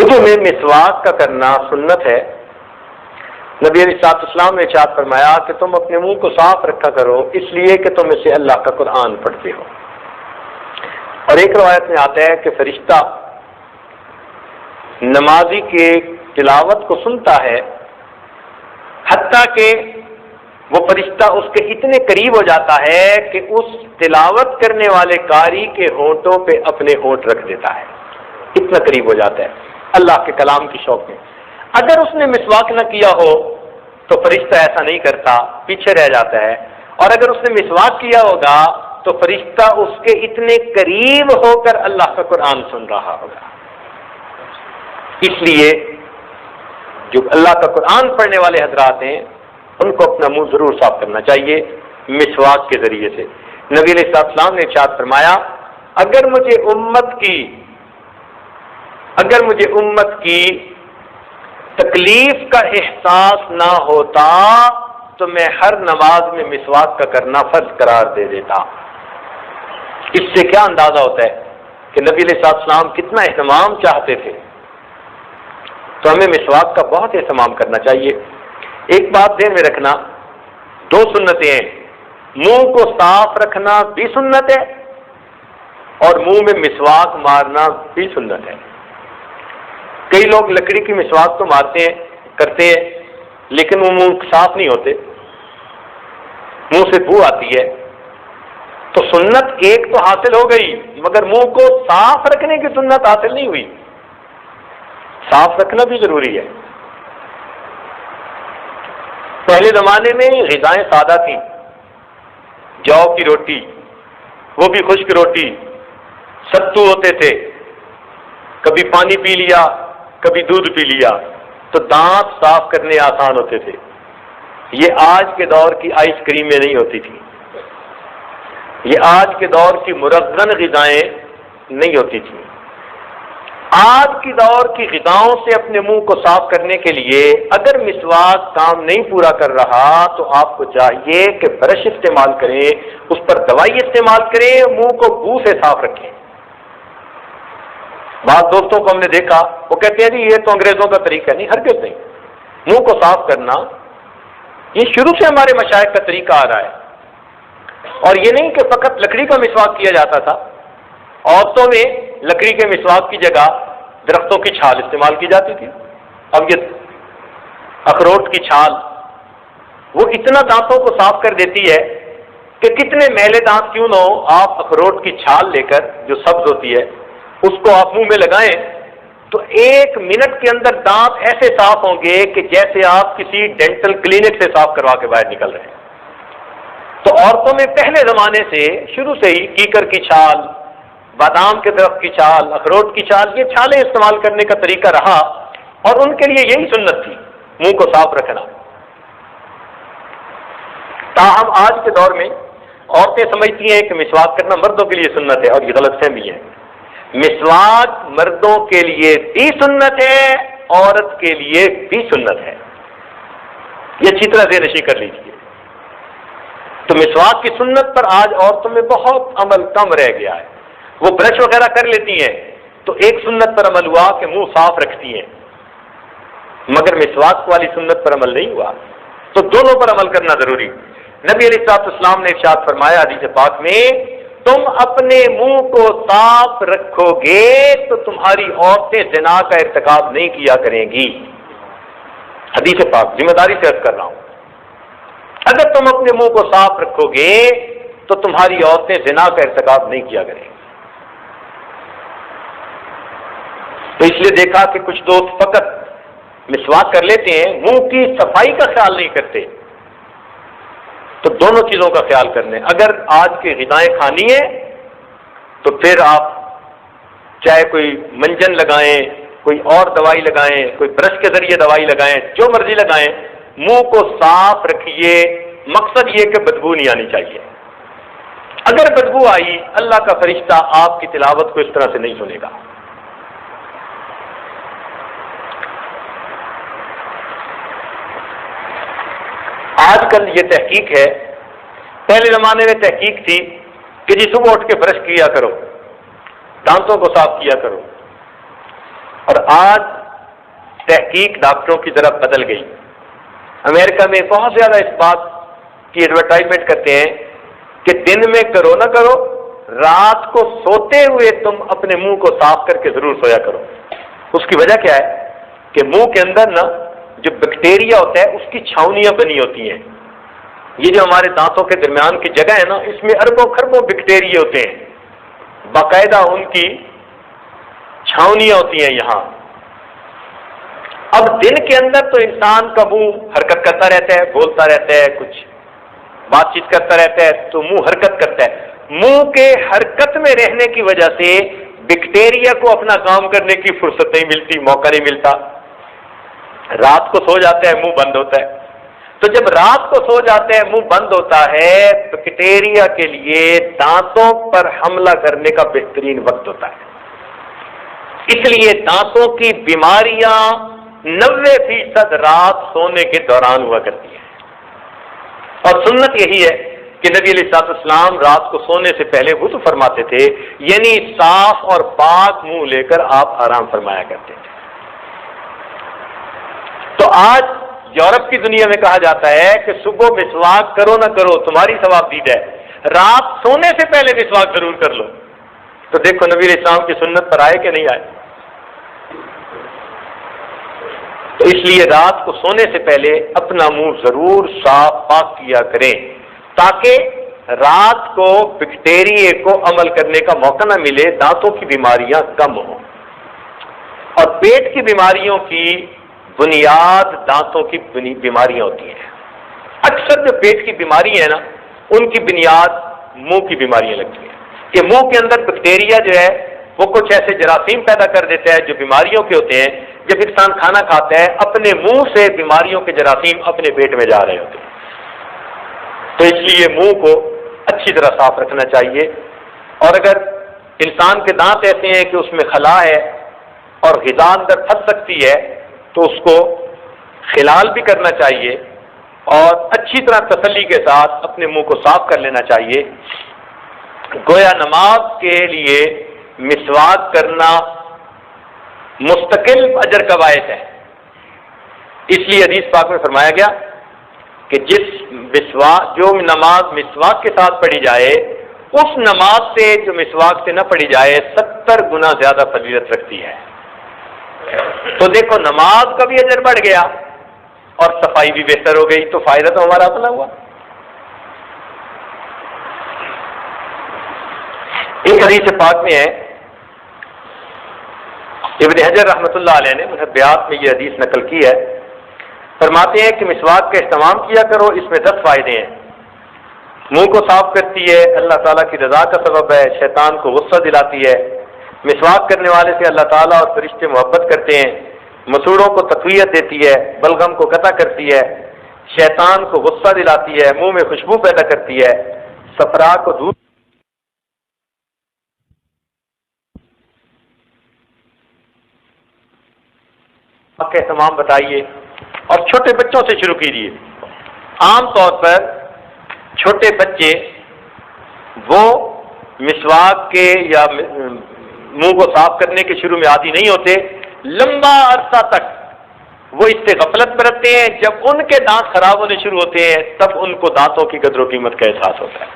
وضو میں مسواک کا کرنا سنت ہے۔ نبی علیہ الصلوۃ والسلام نے ارشاد فرمایا کہ تم اپنے منہ کو صاف رکھا کرو، اس لیے کہ تم اسے اللہ کا قرآن پڑھتے ہو۔ اور ایک روایت میں آتا ہے کہ فرشتہ نمازی کے تلاوت کو سنتا ہے، حتیٰ کہ وہ فرشتہ اس کے اتنے قریب ہو جاتا ہے کہ اس تلاوت کرنے والے قاری کے ہونٹوں پہ اپنے ہونٹ رکھ دیتا ہے، اتنا قریب ہو جاتا ہے اللہ کے کلام کی شوق میں۔ اگر اس نے مسواک نہ کیا ہو تو فرشتہ ایسا نہیں کرتا، پیچھے رہ جاتا ہے، اور اگر اس نے مسواک کیا ہوگا تو فرشتہ اس کے اتنے قریب ہو کر اللہ کا قرآن سن رہا ہوگا۔ اس لیے جو اللہ کا قرآن پڑھنے والے حضرات ہیں ان کو اپنا منہ ضرور صاف کرنا چاہیے مسواک کے ذریعے سے۔ نبی علیہ السلام نے ارشاد فرمایا اگر مجھے امت کی تکلیف کا احساس نہ ہوتا تو میں ہر نماز میں مسواک کا کرنا فرض قرار دے دیتا۔ اس سے کیا اندازہ ہوتا ہے کہ نبی علیہ السلام کتنا اہتمام چاہتے تھے، تو ہمیں مسواک کا بہت اہتمام کرنا چاہیے۔ ایک بات ذہن میں رکھنا، دو سنتیں ہیں، منہ کو صاف رکھنا بھی سنت ہے اور منہ میں مسواک مارنا بھی سنت ہے۔ کئی لوگ لکڑی کی مسواک تو مارتے ہیں، کرتے ہیں، لیکن وہ منہ صاف نہیں ہوتے، منہ سے بو آتی ہے، تو سنت ایک تو حاصل ہو گئی مگر منہ کو صاف رکھنے کی سنت حاصل نہیں ہوئی۔ صاف رکھنا بھی ضروری ہے۔ پہلے زمانے میں غذائیں سادہ تھیں، جو کی روٹی، وہ بھی خشک روٹی، ستو ہوتے تھے، کبھی پانی پی لیا کبھی دودھ پی لیا، تو دانت صاف کرنے آسان ہوتے تھے۔ یہ آج کے دور کی آئس کریمیں نہیں ہوتی تھی، یہ آج کے دور کی مرغن غذائیں نہیں ہوتی تھیں۔ آج کی دور کی غذاؤں سے اپنے منہ کو صاف کرنے کے لیے اگر مسواک کام نہیں پورا کر رہا تو آپ کو چاہیے کہ برش استعمال کریں، اس پر دوائی استعمال کریں، منہ کو بو سے صاف رکھیں۔ بعض دوستوں کو ہم نے دیکھا وہ کہتے ہیں جی یہ تو انگریزوں کا طریقہ ہے، نہیں، ہرگز نہیں۔ منہ کو صاف کرنا یہ شروع سے ہمارے مشائخ کا طریقہ آ رہا ہے، اور یہ نہیں کہ فقط لکڑی کا مسواک کیا جاتا تھا، عورتوں میں لکڑی کے مسواک کی جگہ درختوں کی چھال استعمال کی جاتی تھی۔ اب یہ اخروٹ کی چھال وہ اتنا دانتوں کو صاف کر دیتی ہے کہ کتنے میلے دانت کیوں نہ ہو، آپ اخروٹ کی چھال لے کر جو سبز ہوتی ہے اس کو آپ منہ میں لگائیں تو 1 منٹ کے اندر دانت ایسے صاف ہوں گے کہ جیسے آپ کسی ڈینٹل کلینک سے صاف کروا کے باہر نکل رہے ہیں۔ تو عورتوں میں پہلے زمانے سے شروع سے ہی کیکر کی چھال، بادام کے درخت کی چھال، اخروٹ کی چھال، یہ چھالیں استعمال کرنے کا طریقہ رہا اور ان کے لیے یہی سنت تھی، منہ کو صاف رکھنا۔ تاہم آج کے دور میں عورتیں سمجھتی ہیں کہ مسواک کرنا مردوں کے لیے سنت ہے، اور یہ غلط فہمی ہے۔ مسواک مردوں کے لیے بھی سنت ہے، عورت کے لیے بھی سنت ہے، یہ اچھی طرح سے نشی کر لیجیے۔ تو مسواک کی سنت پر آج عورتوں میں بہت عمل کم رہ گیا ہے۔ وہ برش وغیرہ کر لیتی ہیں تو ایک سنت پر عمل ہوا کہ منہ صاف رکھتی ہیں، مگر مسواک والی سنت پر عمل نہیں ہوا، تو دونوں پر عمل کرنا ضروری۔ نبی علیہ الصلوۃ والسلام نے ارشاد فرمایا حدیث پاک میں، تم اپنے منہ کو صاف رکھو گے تو تمہاری عورتیں زنا کا ارتکاب نہیں کیا کریں گی۔ حدیث پاک، ذمہ داری سے عرض کر رہا ہوں، اگر تم اپنے منہ کو صاف رکھو گے تو تمہاری عورتیں زنا کا ارتکاب نہیں کیا کریں گی۔ تو اس لیے دیکھا کہ کچھ دوست فقط مسواک کر لیتے ہیں، منہ کی صفائی کا خیال نہیں کرتے، تو دونوں چیزوں کا خیال کرنے۔ اگر آج کی غذائیں کھانی ہے تو پھر آپ چاہے کوئی منجن لگائیں، کوئی اور دوائی لگائیں، کوئی برش کے ذریعے دوائی لگائیں، جو مرضی لگائیں، منہ کو صاف رکھیے۔ مقصد یہ کہ بدبو نہیں آنی چاہیے۔ اگر بدبو آئی، اللہ کا فرشتہ آپ کی تلاوت کو اس طرح سے نہیں سنے گا۔ آج کل یہ تحقیق ہے، پہلے زمانے میں تحقیق تھی کہ جی صبح اٹھ کے برش کیا کرو، دانتوں کو صاف کیا کرو، اور آج تحقیق ڈاکٹروں کی طرف بدل گئی. امریکہ میں بہت زیادہ اس بات کی ایڈورٹائزمنٹ کرتے ہیں کہ دن میں کرو نہ کرو، رات کو سوتے ہوئے تم اپنے منہ کو صاف کر کے ضرور سویا کرو. اس کی وجہ کیا ہے کہ منہ کے اندر نا جو بیکٹیریا ہوتا ہے اس کی چھاؤنیاں بنی ہوتی ہیں. یہ جو ہمارے دانتوں کے درمیان کی جگہ ہے نا، اس میں اربوں خربوں بیکٹیریا ہوتے ہیں، باقاعدہ ان کی چھاؤنیاں ہوتی ہیں یہاں. اب دن کے اندر تو انسان کا منہ حرکت کرتا رہتا ہے، بولتا رہتا ہے، کچھ بات چیت کرتا رہتا ہے، تو منہ حرکت کرتا ہے. منہ کے حرکت میں رہنے کی وجہ سے بیکٹیریا کو اپنا کام کرنے کی فرصت نہیں ملتی، موقع نہیں ملتا. رات کو سو جاتا ہے، منہ بند ہوتا ہے. تو جب رات کو سو جاتا ہے، منہ بند ہوتا ہے، بیکٹیریا کے لیے دانتوں پر حملہ کرنے کا بہترین وقت ہوتا ہے. اس لیے دانتوں کی بیماریاں 90% رات سونے کے دوران ہوا کرتی ہیں. اور سنت یہی ہے کہ نبی علیہ الصلوۃ والسلام رات کو سونے سے پہلے وضو فرماتے تھے، یعنی صاف اور پاک منہ لے کر آپ آرام فرمایا کرتے تھے. تو آج یورپ کی دنیا میں کہا جاتا ہے کہ صبح مسواک کرو نہ کرو تمہاری ثواب دید ہے، رات سونے سے پہلے مسواک ضرور کر لو. تو دیکھو نبی علیہ السلام کی سنت پر آئے کہ نہیں آئے. تو اس لیے رات کو سونے سے پہلے اپنا منہ ضرور صاف پاک کیا کریں تاکہ رات کو بیکٹیریا کو عمل کرنے کا موقع نہ ملے، دانتوں کی بیماریاں کم ہوں. اور پیٹ کی بیماریوں کی بنیاد دانتوں کی بیماریاں ہوتی ہیں. اکثر جو پیٹ کی بیماری ہے نا، ان کی بنیاد منہ کی بیماریاں لگتی ہیں کہ منہ کے اندر بیکٹیریا جو ہے وہ کچھ ایسے جراثیم پیدا کر دیتا ہے جو بیماریوں کے ہوتے ہیں. جب انسان کھانا کھاتا ہے اپنے منہ سے بیماریوں کے جراثیم اپنے پیٹ میں جا رہے ہوتے ہیں. تو اس لیے منہ کو اچھی طرح صاف رکھنا چاہیے. اور اگر انسان کے دانت ایسے ہیں کہ اس میں خلا ہے اور غذا اندر پھنس سکتی ہے تو اس کو خلال بھی کرنا چاہیے اور اچھی طرح تسلی کے ساتھ اپنے منہ کو صاف کر لینا چاہیے. گویا نماز کے لیے مسواک کرنا مستقل اجر کا باعث ہے. اس لیے حدیث پاک میں فرمایا گیا کہ جو نماز مسواک کے ساتھ پڑھی جائے اس نماز سے جو مسواک سے نہ پڑھی جائے 70 گنا زیادہ فضیلت رکھتی ہے. تو دیکھو نماز کا بھی اجر بڑھ گیا اور صفائی بھی بہتر ہو گئی، تو فائدہ تو ہمارا اپنا ہوا. ایک حدیث پاک میں ہے، ابن حجر رحمۃ اللہ علیہ نے محبیات میں یہ حدیث نقل کی ہے. فرماتے ہیں کہ مسواک کا اہتمام کیا کرو، اس میں 10 فائدے ہیں. منہ کو صاف کرتی ہے، اللہ تعالیٰ کی رضا کا سبب ہے، شیطان کو غصہ دلاتی ہے. مسواک کرنے والے سے اللہ تعالیٰ اور فرشتے محبت کرتے ہیں. مسوڑوں کو تقویت دیتی ہے، بلغم کو قطع کرتی ہے، شیطان کو غصہ دلاتی ہے، منہ میں خوشبو پیدا کرتی ہے، صفرا کو دور کا اہتمام بتائیے. اور چھوٹے بچوں سے شروع کیجیے. عام طور پر چھوٹے بچے وہ مسواک کے یا منہ کو صاف کرنے کے شروع میں عادی نہیں ہوتے. لمبا عرصہ تک وہ اس سے غفلت برتتے ہیں. جب ان کے دانت خراب ہونے شروع ہوتے ہیں تب ان کو دانتوں کی قدر و قیمت کا احساس ہوتا ہے.